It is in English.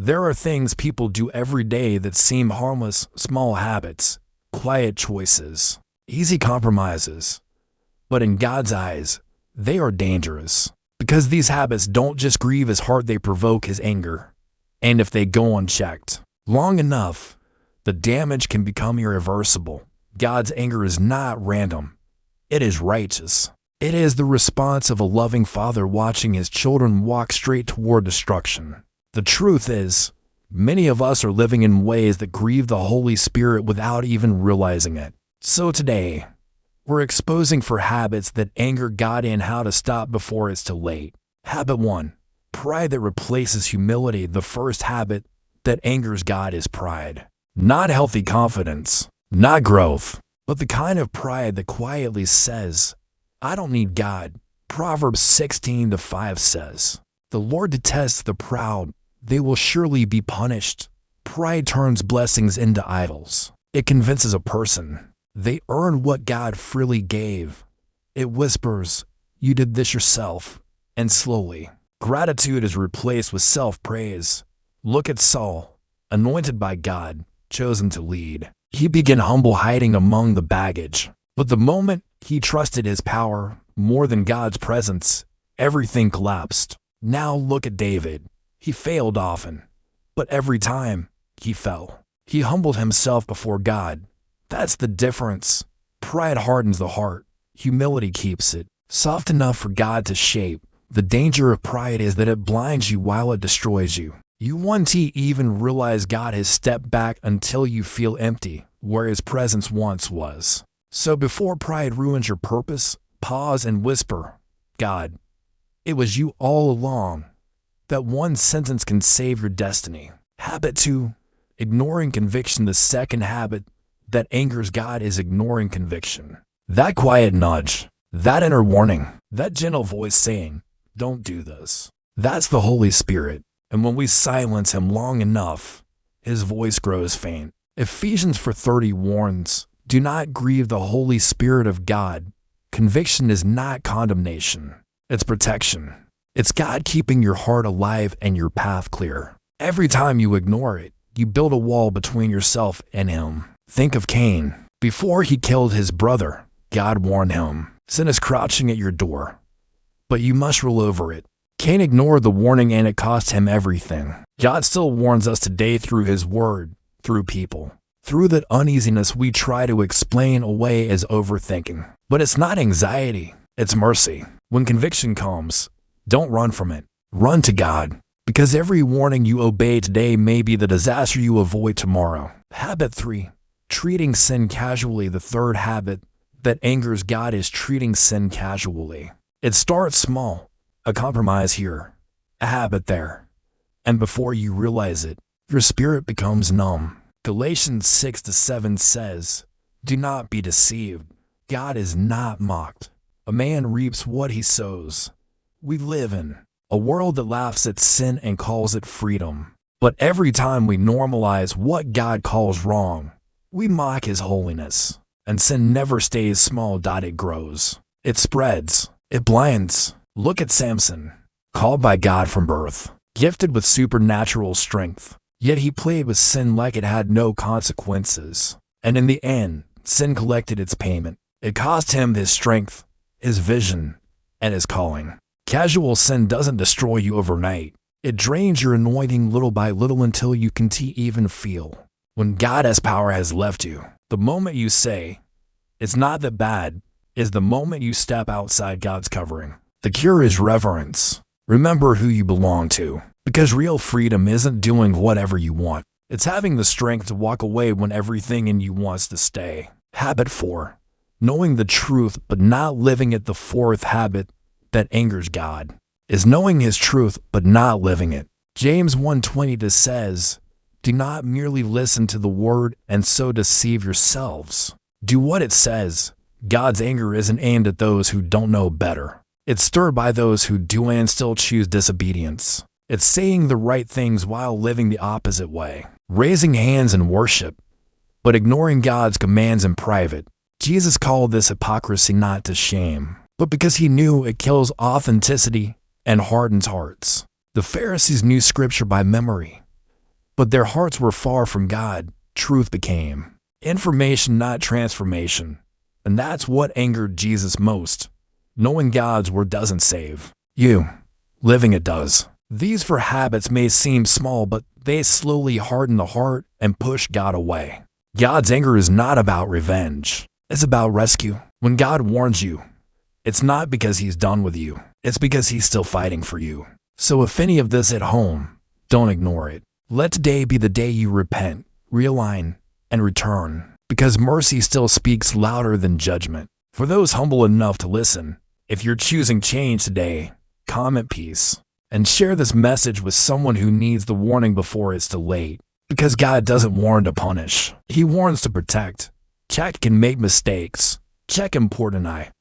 There are things people do every day that seem harmless, small habits, quiet choices, easy compromises. But in God's eyes, they are dangerous. Because these habits don't just grieve his heart, they provoke his anger. And if they go unchecked long enough, the damage can become irreversible. God's anger is not random. It is righteous. It is the response of a loving father watching his children walk straight toward destruction. The truth is, many of us are living in ways that grieve the Holy Spirit without even realizing it. So today, we're exposing for habits that anger God and how to stop before it's too late. Habit 1. Pride that replaces humility. The first habit that angers God is pride. Not healthy confidence, not growth, but the kind of pride that quietly says, I don't need God. Proverbs 16:5 says, the Lord detests the proud. They will surely be punished. Pride turns blessings into idols. It convinces a person they earn what God freely gave. It whispers, you did this yourself. And slowly, gratitude is replaced with self-praise. Look at Saul, anointed by God, chosen to lead. He began humble, hiding among the baggage. But the moment he trusted his power more than God's presence, everything collapsed. Now look at David. He failed often, but every time he fell, he humbled himself before God. That's the difference. Pride hardens the heart. Humility keeps it soft enough for God to shape. The danger of pride is that it blinds you while it destroys you. You won't even realize God has stepped back until you feel empty, where his presence once was. So before pride ruins your purpose, pause and whisper, God, it was you all along. That one sentence can save your destiny. Habit 2. Ignoring conviction. The second habit that angers God is ignoring conviction. That quiet nudge, that inner warning, that gentle voice saying, don't do this. That's the Holy Spirit. And when we silence him long enough, his voice grows faint. Ephesians 4:30 warns, do not grieve the Holy Spirit of God. Conviction is not condemnation. It's protection. It's God keeping your heart alive and your path clear. Every time you ignore it, you build a wall between yourself and him. Think of Cain. Before he killed his brother, God warned him, sin is crouching at your door, but you must rule over it. Cain ignored the warning and it cost him everything. God still warns us today through his word, through people, through that uneasiness we try to explain away as overthinking. But it's not anxiety, it's mercy. When conviction comes, don't run from it. Run to God, because every warning you obey today may be the disaster you avoid tomorrow. Habit 3. Treating sin casually. The third habit that angers God is treating sin casually. It starts small, a compromise here, a habit there, and before you realize it, your spirit becomes numb. Galatians 6:7 says, do not be deceived. God is not mocked. A man reaps what he sows. We live in a world that laughs at sin and calls it freedom. But every time we normalize what God calls wrong, we mock his holiness. And sin never stays small. It grows. It spreads. It blinds. Look at Samson, called by God from birth, gifted with supernatural strength. Yet he played with sin like it had no consequences. And in the end, sin collected its payment. It cost him his strength, his vision, and his calling. Casual sin doesn't destroy you overnight. It drains your anointing little by little until you can't even feel. When God's power has left you, the moment you say, it's not that bad, is the moment you step outside God's covering. The cure is reverence. Remember who you belong to. Because real freedom isn't doing whatever you want. It's having the strength to walk away when everything in you wants to stay. Habit 4. Knowing the truth but not living it. The fourth habit that angers God is knowing his truth but not living it. James 1:20 says, do not merely listen to the word and so deceive yourselves. Do what it says. God's anger isn't aimed at those who don't know better. It's stirred by those who do and still choose disobedience. It's saying the right things while living the opposite way. Raising hands in worship, but ignoring God's commands in private. Jesus called this hypocrisy not to shame, but because he knew it kills authenticity and hardens hearts. The Pharisees knew scripture by memory, But their hearts were far from God. Truth became information, not transformation. And that's what angered Jesus most. Knowing God's word doesn't save you. Living it does. These four habits may seem small, but they slowly harden the heart and push God away. God's anger is not about revenge. It's about rescue. When God warns you, it's not because he's done with you. It's because he's still fighting for you. So if any of this at home, don't ignore it. Let today be the day you repent, realign, and return. Because mercy still speaks louder than judgment. For those humble enough to listen, if you're choosing change today, comment peace. And share this message with someone who needs the warning before it's too late. Because God doesn't warn to punish. He warns to protect. Check can make mistakes. Check important eye.